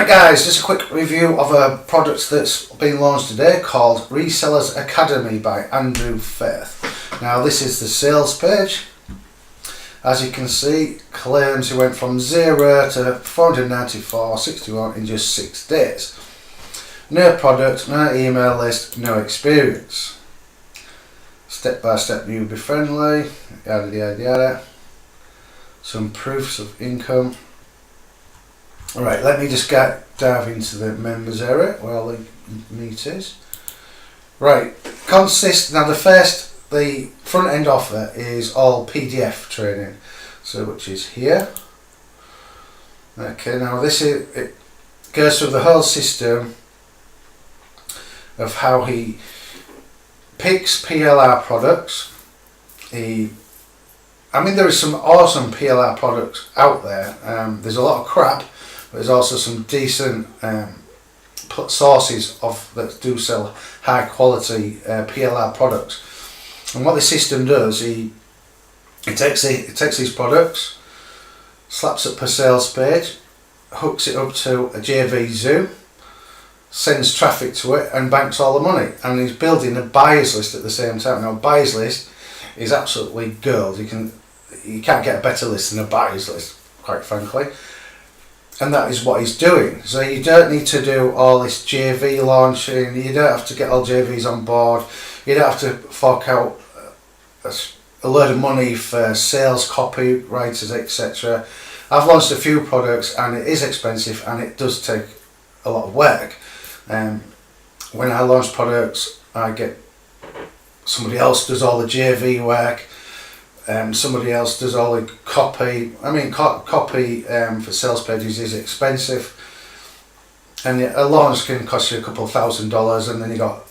Right guys, just a quick review of a product that's been launched today called Resellers Academy by Andrew Faith. Now this is the sales page. As you can see, claims he went from 0 to 494.61 in just 6 days. No product, no email list, no experience. Step by step newbie friendly, yada yada yada. Some proofs of income. Alright, let me just dive into the members area where all the meat is. Right, now the front end offer is all PDF training, so which is here. Okay, now it goes through the whole system of how he picks PLR products. There is some awesome PLR products out there. There's a lot of crap. There's also some decent sources that do sell high quality PLR products. And what the system does, it takes these products, slaps it per sales page, hooks it up to a JV Zoo, sends traffic to it, and banks all the money. And he's building a buyers list at the same time. Now, a buyers list is absolutely gold. You can't get a better list than a buyers list, quite frankly. And that is what he's doing. So you don't need to do all this JV launching. You don't have to get all JVs on board. You don't have to fork out a load of money for sales copywriters, etc. I've launched a few products and it is expensive and it does take a lot of work. When I launch products, I get somebody else does all the JV work. Somebody else does all the copy. Copy for sales pages is expensive, and a launch can cost you a couple of $1,000, and then you got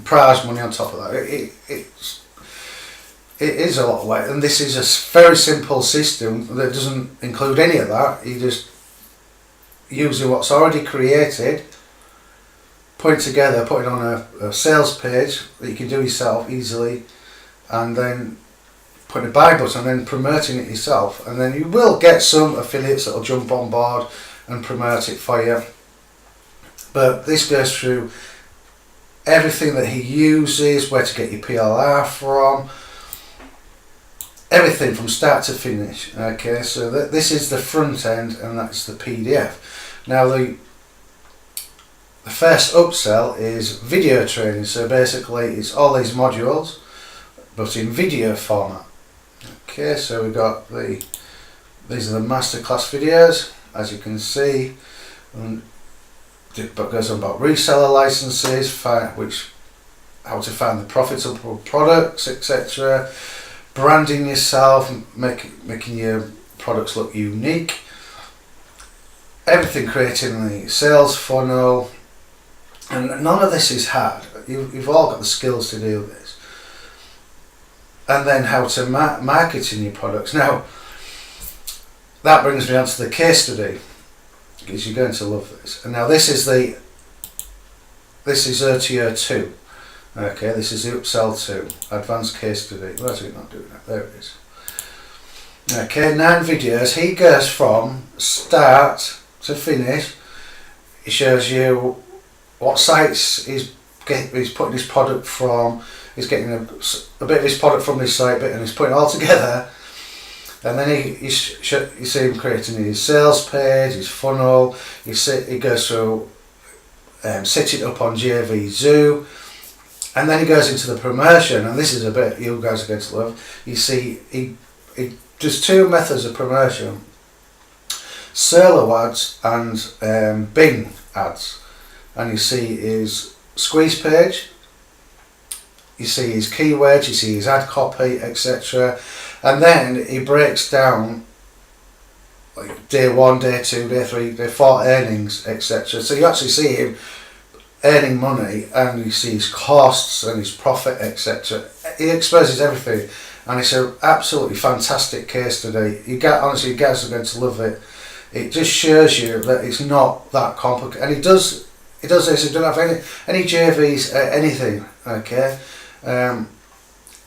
prize money on top of that. It is a lot of work, and this is a very simple system that doesn't include any of that. You just using what's already created, put it on a sales page that you can do yourself easily, and then putting a buy button and then promoting it yourself, and then you will get some affiliates that will jump on board and promote it for you. But this goes through everything that he uses, where to get your PLR from, everything from start to finish. Okay, so this is the front end and that's the PDF. Now the first upsell is video training, so basically it's all these modules but in video format. Okay, so we've got these are the masterclass videos, as you can see, and it goes on about reseller licenses, how to find the profitable products, etc. Branding yourself, making your products look unique. Everything creating the sales funnel, and none of this is hard. You've all got the skills to do this. And then how to market in your products. Now, that brings me on to the case study, because you're going to love this. And now this is OTO 2. Okay, this is the upsell 2, advanced case study. Why is it not doing that? There it is. Okay, 9 videos. He goes from start to finish. He shows you what sites he's putting his product from. He's getting a bit of his product from this site bit and he's putting it all together, and then you see him creating his sales page, his funnel. He goes through setting it up on JV Zoo, and then he goes into the promotion, and this is a bit you guys are going to love. You see he does 2 methods of promotion: solo ads and Bing ads. And you see his squeeze page, you see his keywords, you see his ad copy, etc. And then he breaks down like day 1, day 2, day 3, day 4 earnings, etc. So you actually see him earning money, and you see his costs and his profit, etc. He exposes everything, and it's an absolutely fantastic case study. Honestly, you guys are going to love it. It just shows you that it's not that complicated, and he does this. He doesn't have any JVs, anything. Okay.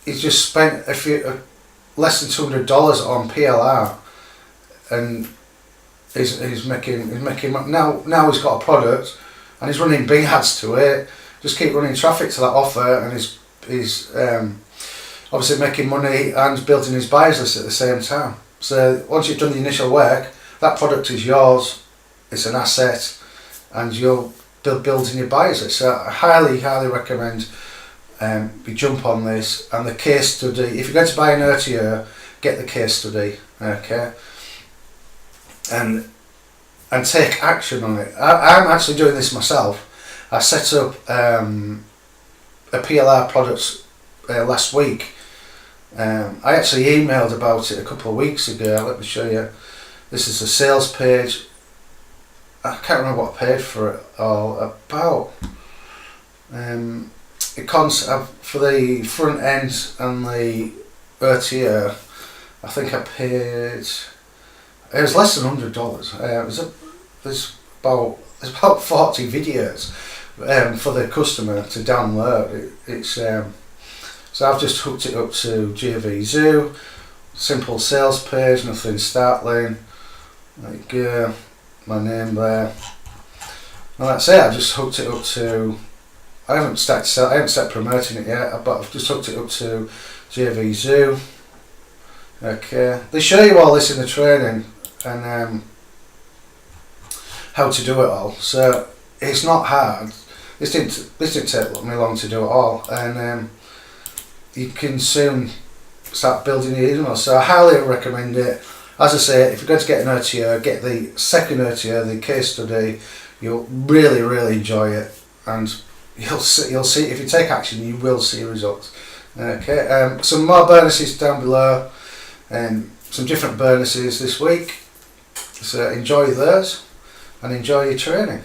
He's just spent less than $200 on PLR, and he's making now he's got a product and he's running big ads to it. Just keep running traffic to that offer, and he's obviously making money and building his buyers list at the same time. So once you've done the initial work, that product is yours, it's an asset, and you're building your buyers list. So I highly recommend you jump on this. And the case study, if you're going to buy an OTA, get the case study, okay, and take action on it. I'm actually doing this myself. I set up a PLR product last week. I actually emailed about it a couple of weeks ago. Let me show you. This is a sales page. I can't remember what I paid for it all. About for the front end and the OTA, I think I paid. It was less than $100. There's about 40 videos for the customer to download. So I've just hooked it up to JV Zoo, simple sales page, nothing startling. There you go, my name there. And that's it. I've just hooked it up to. I haven't started promoting it yet, but I've just hooked it up to JV Zoo. Okay, they show you all this in the training and how to do it all. So it's not hard. This didn't take me long to do it all, and you can soon start building your email. So I highly recommend it. As I say, if you're going to get an OTA, get the second OTA, the case study. You'll really enjoy it, and you'll see if you take action, you will see results. Okay, some more bonuses down below, and some different bonuses this week. So enjoy those and enjoy your training.